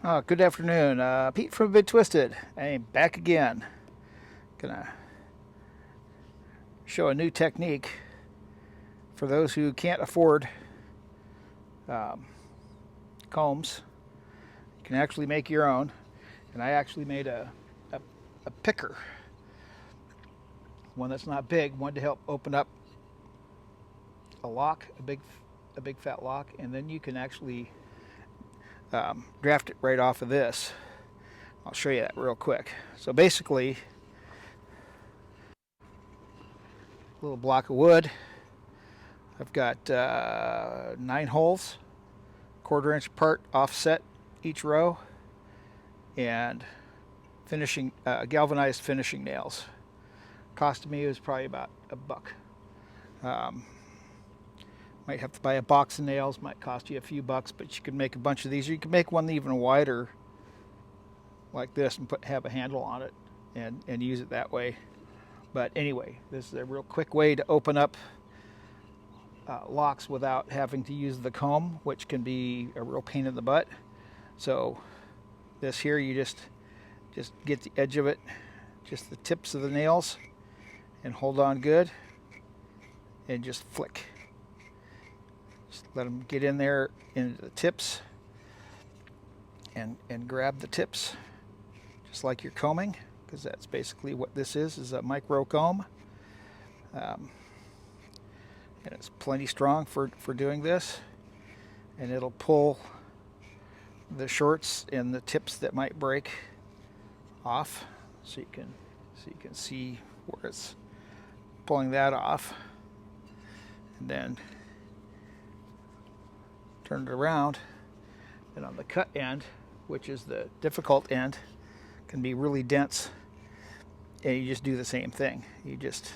Good afternoon. Pete from Bit Twisted. I'm back again. Gonna show a new technique for those who can't afford um, combs. You can actually make your own. And I actually made a picker, one that's not big, one to help open up a lock, a big fat lock, and then you can actually draft it right off of this. I'll show you that real quick. So basically, a little block of wood. I've got 9 holes, 1/4 inch apart, offset each row, and finishing galvanized finishing nails. Cost me was probably about $1. Um, might have to buy a box of nails. Might cost you a few bucks, but you can make a bunch of these. Or you can make one even wider, like this, and have a handle on it, and use it that way. But anyway, this is a real quick way to open up locks without having to use the comb, which can be a real pain in the butt. So this here, you just get the edge of it, just the tips of the nails, and hold on good, and just flick. Just let them get in there into the tips, and grab the tips, just like you're combing, because that's basically what this is a micro comb. And it's plenty strong for doing this, and it'll pull the shorts and the tips that might break off, so you can see where it's pulling that off, and then turn it around, and on the cut end, which is the difficult end, can be really dense, and you just do the same thing. You just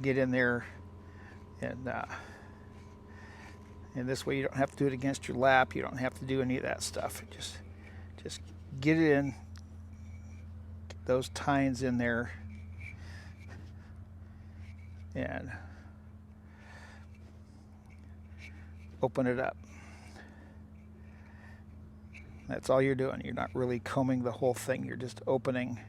get in there, and this way you don't have to do it against your lap. You don't have to do any of that stuff. Just get it in, get those tines in there, and open it up. That's all you're doing. You're not really combing the whole thing. You're just opening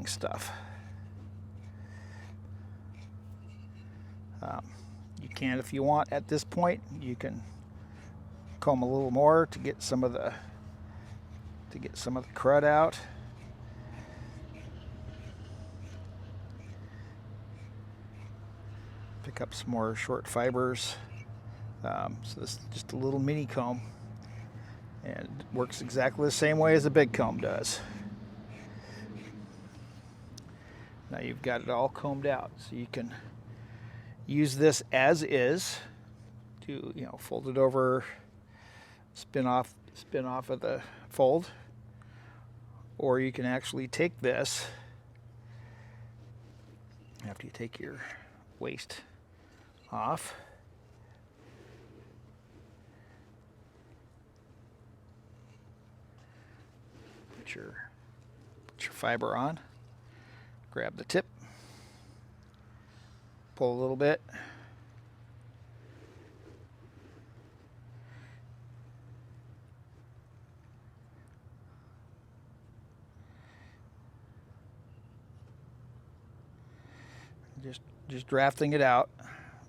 stuff. You can, if you want, at this point, you can comb a little more to get some of the crud out. Pick up some more short fibers. So this is just a little mini comb, and it works exactly the same way as a big comb does. Now you've got it all combed out, so you can use this as is to, fold it over, spin off of the fold, or you can actually take this after you take your waste off. Put your fiber on, grab the tip, pull a little bit, just drafting it out,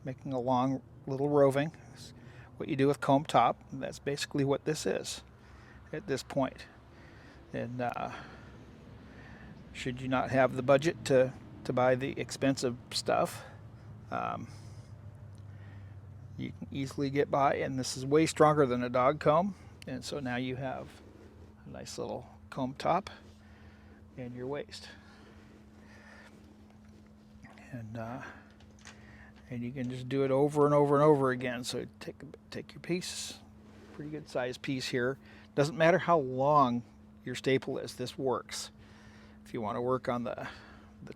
making a long little roving. That's what you do with comb top. And that's basically what this is at this point. And should you not have the budget to buy the expensive stuff, you can easily get by. And this is way stronger than a dog comb. And so now you have a nice little comb top and your waist. And you can just do it over and over and over again. So take your piece, pretty good sized piece here. Doesn't matter how long your staple is, this works. If you want to work on the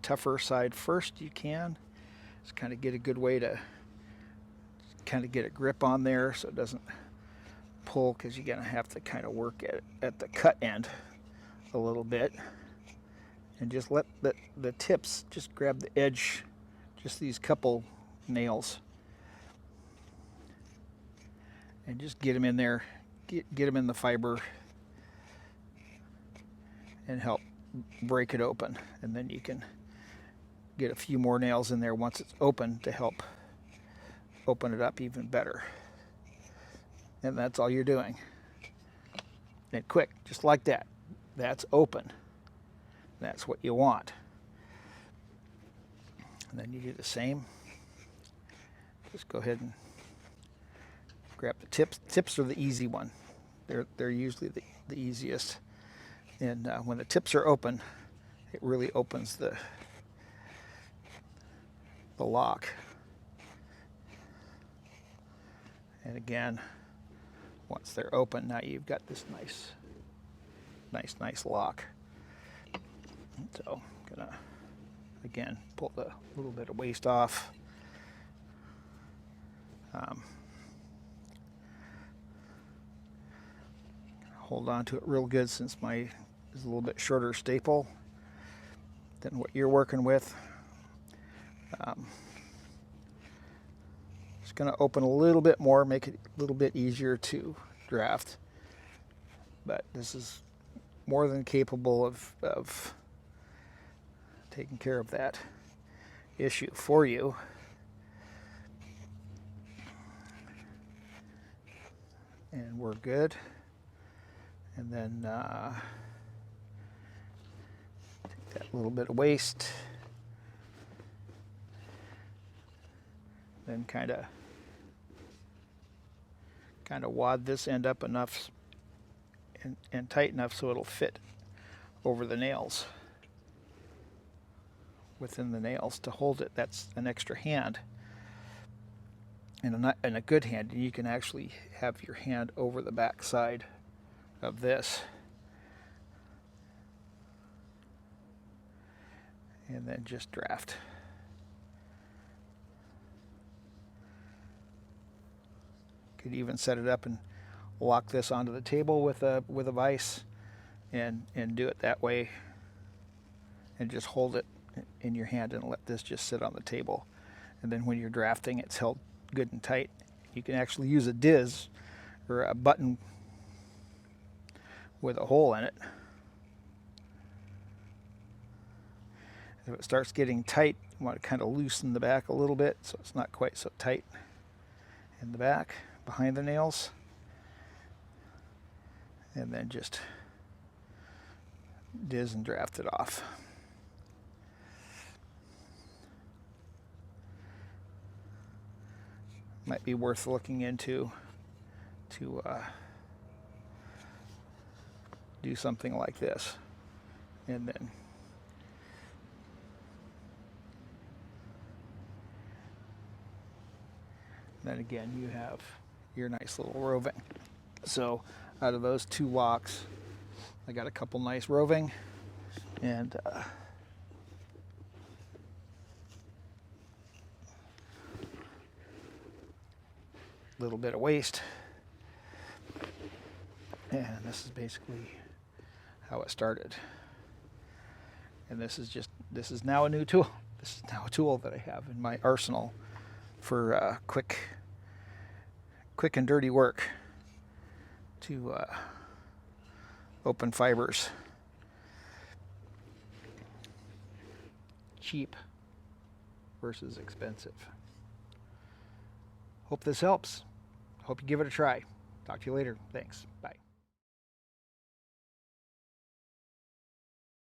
tougher side first, you can. Just kind of get a good way to kind of get a grip on there so it doesn't pull, because you're going to have to kind of work at the cut end a little bit. And just let the tips just grab the edge, just these couple nails, and just get them in there, get them in the fiber, and help break it open. And then you can get a few more nails in there once it's open to help open it up even better. And that's all you're doing. And quick, just like that. That's open. That's what you want. And then you do the same. Just go ahead and grab the tips. Tips are the easy one. They're usually the easiest. And when the tips are open, it really opens the lock. And again, once they're open, now you've got this nice lock. So I'm gonna again pull the little bit of waste off. Hold on to it real good since my is a little bit shorter staple than what you're working with. Just going to open a little bit more, make it a little bit easier to draft. But this is more than capable of taking care of that issue for you. And we're good. And then take that little bit of waste. Then kind of wad this end up enough and tight enough so it'll fit over the nails, within the nails to hold it. That's an extra hand, and a good hand. And you can actually have your hand over the back side of this, and then just draft. Could even set it up and lock this onto the table with a vise, and do it that way, and just hold it in your hand and let this just sit on the table. And then when you're drafting, it's held good and tight. You can actually use a diz or a button with a hole in it. If it starts getting tight, you want to kind of loosen the back a little bit so it's not quite so tight in the back behind the nails. And then just diz and draft it off. Might be worth looking into to do something like this. And then again, you have your nice little roving. So out of those two locks, I got a couple nice roving, and little bit of waste. And this is basically how it started. And this is now a new tool. This is now a tool that I have in my arsenal for quick and dirty work to open fibers. Cheap versus expensive. Hope this helps. Hope you give it a try. Talk to you later. Thanks. Bye.